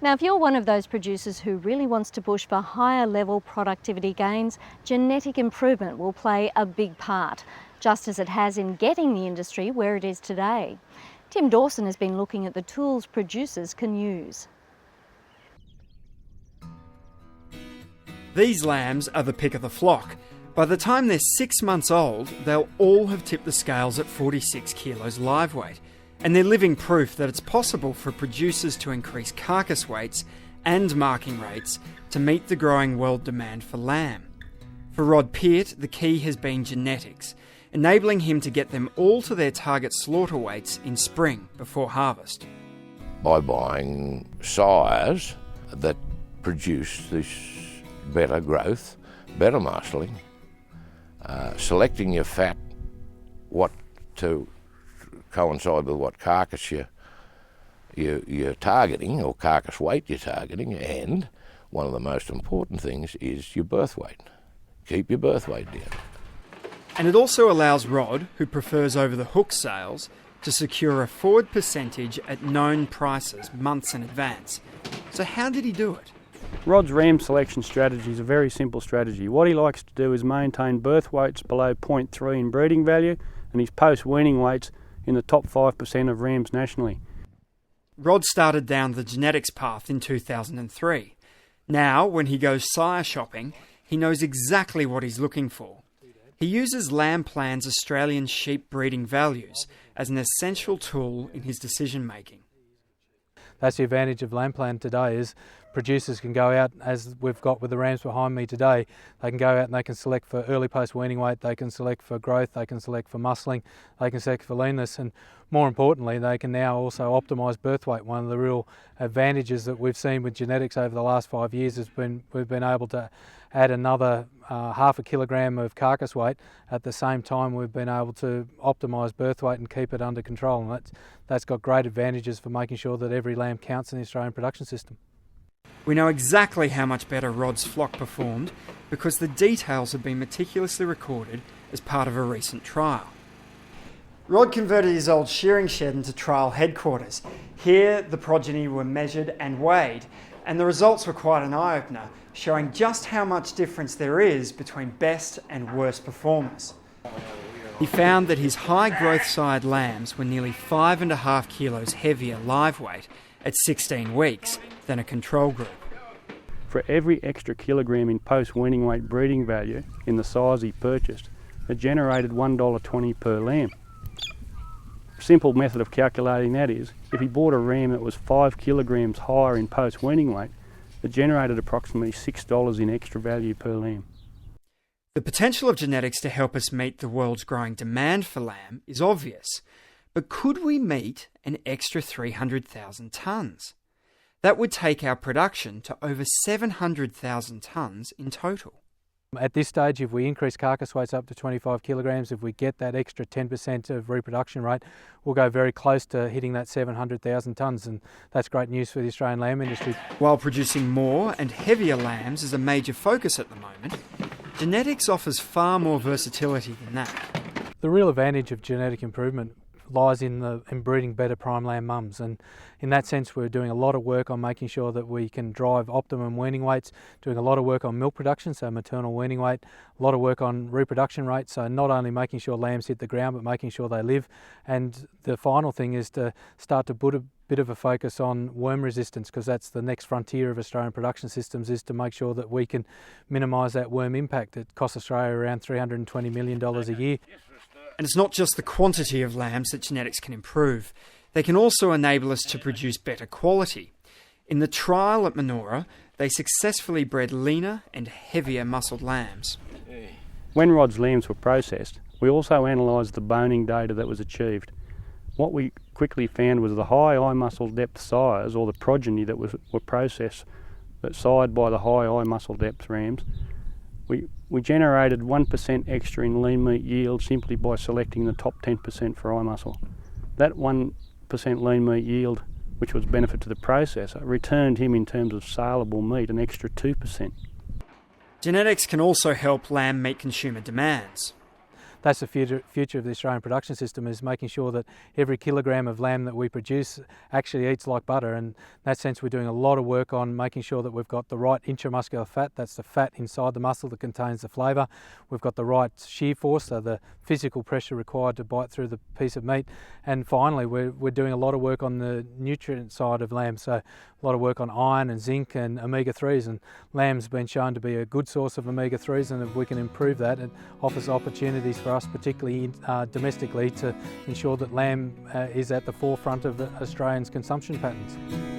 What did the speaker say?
Now, if you're one of those producers who really wants to push for higher level productivity gains, genetic improvement will play a big part, just as it has in getting the industry where it is today. Tim Dawson has been looking at the tools producers can use. These lambs are the pick of the flock. By the time they're 6 months old, they'll all have tipped the scales at 46 kilos live weight. And they're living proof that it's possible for producers to increase carcass weights and marking rates to meet the growing world demand for lamb. For Rod Peart, the key has been genetics, enabling him to get them all to their target slaughter weights in spring before harvest. By buying sires that produce this better growth, better marshalling, selecting your fat, what to coincide with what carcass you're targeting, or carcass weight you're targeting, and one of the most important things is your birth weight. Keep your birth weight down. And it also allows Rod, who prefers over-the-hook sales, to secure a forward percentage at known prices months in advance. So how did he do it? Rod's ram selection strategy is a very simple strategy. What he likes to do is maintain birth weights below 0.3 in breeding value and his post-weaning weights in the top 5% of rams nationally. Rod started down the genetics path in 2003. Now, when he goes sire shopping, he knows exactly what he's looking for. He uses Lamb Plan's Australian sheep breeding values as an essential tool in his decision-making. That's the advantage of Lamb Plan today, is producers can go out, as we've got with the rams behind me today, they can go out and they can select for early post-weaning weight, they can select for growth, they can select for muscling, they can select for leanness, and more importantly, they can now also optimise birth weight. One of the real advantages that we've seen with genetics over the last 5 years has been we've been able to add another half a kilogram of carcass weight. At the same time, we've been able to optimise birth weight and keep it under control, and that's got great advantages for making sure that every lamb counts in the Australian production system. We know exactly how much better Rod's flock performed because the details have been meticulously recorded as part of a recent trial. Rod converted his old shearing shed into trial headquarters. Here, the progeny were measured and weighed, and the results were quite an eye-opener, showing just how much difference there is between best and worst performers. He found that his high-growth side lambs were nearly 5.5 kilos heavier live weight at 16 weeks than a control group. For every extra kilogram in post-weaning weight breeding value in the size he purchased, it generated $1.20 per lamb. Simple method of calculating that is, if he bought a ram that was 5 kilograms higher in post-weaning weight, it generated approximately $6 in extra value per lamb. The potential of genetics to help us meet the world's growing demand for lamb is obvious, but could we meet an extra 300,000 tonnes? That would take our production to over 700,000 tonnes in total. At this stage, if we increase carcass weights up to 25 kilograms, if we get that extra 10% of reproduction rate, we'll go very close to hitting that 700,000 tonnes, and that's great news for the Australian lamb industry. While producing more and heavier lambs is a major focus at the moment, genetics offers far more versatility than that. The real advantage of genetic improvement lies in breeding better prime lamb mums, and in that sense we're doing a lot of work on making sure that we can drive optimum weaning weights, doing a lot of work on milk production, so maternal weaning weight, a lot of work on reproduction rate, so not only making sure lambs hit the ground but making sure they live, and the final thing is to start to put a bit of a focus on worm resistance, because that's the next frontier of Australian production systems, is to make sure that we can minimise that worm impact. It costs Australia around $320 million a year. And it's not just the quantity of lambs that genetics can improve. They can also enable us to produce better quality. In the trial at Manoora, they successfully bred leaner and heavier muscled lambs. When Rod's lambs were processed, we also analysed the boning data that was achieved. What we quickly found was the high eye muscle depth sires, or the progeny that were processed that sired by the high eye muscle depth rams, we generated 1% extra in lean meat yield simply by selecting the top 10% for eye muscle. That 1% lean meat yield, which was benefit to the processor, returned him in terms of saleable meat an extra 2%. Genetics can also help lamb meat consumer demands. that's the future of the Australian production system, is making sure that every kilogram of lamb that we produce actually eats like butter. And in that sense, we're doing a lot of work on making sure that we've got the right intramuscular fat, that's the fat inside the muscle that contains the flavour. We've got the right shear force, so the physical pressure required to bite through the piece of meat. And finally, we're doing a lot of work on the nutrient side of lamb, so a lot of work on iron and zinc and omega-3s, and lamb's been shown to be a good source of omega-3s, and if we can improve that, it offers opportunities for us, particularly domestically, to ensure that lamb is at the forefront of Australians' consumption patterns.